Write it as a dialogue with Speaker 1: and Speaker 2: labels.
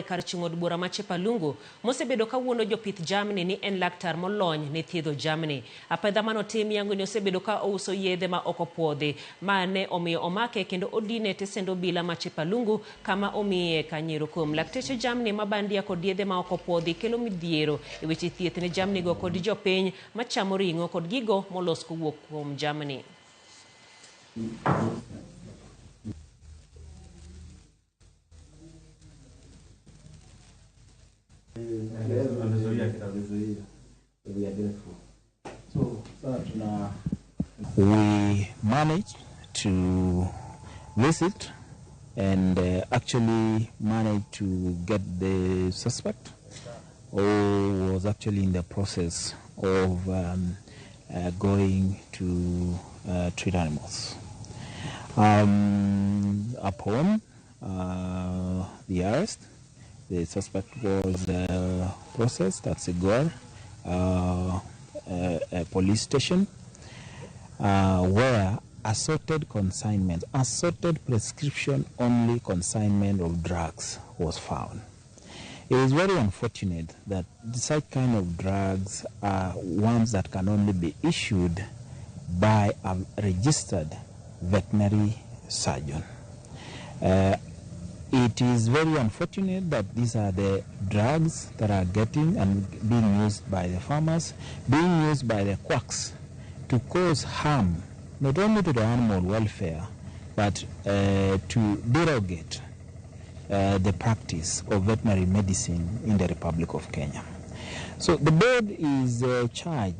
Speaker 1: kar chung'od bura ma Chepalungu mosebedo kawuono jopith jamni ni en laktar molony ni thiedho jamni. Apedha manotim yango ni osebedo ka ouso yedhe ma ok opuodhi mane omiyo omake kendo odine tesendo bila ma Chepalungu kama omiye kanyero kuom lakteche jamni ma bandia kod yedhe ma ok opuodhi kelo midhiero e weche thieth ne jamni go kod jopiny machamo ring'o kod gigo molos kowuok kuom jamni.
Speaker 2: We managed to visit and actually managed to get the suspect who was actually in the process of going to treat animals. Upon the arrest, the suspect was processed at Sigor police station, where assorted prescription-only consignment of drugs was found. It is very unfortunate that such kind of drugs are ones that can only be issued by a registered veterinary surgeon. It is very unfortunate that these are the drugs that are getting and being used by the farmers, being used by the quacks to cause harm, not only to the animal welfare, but to derogate the practice of veterinary medicine in the Republic of Kenya. So the board is charged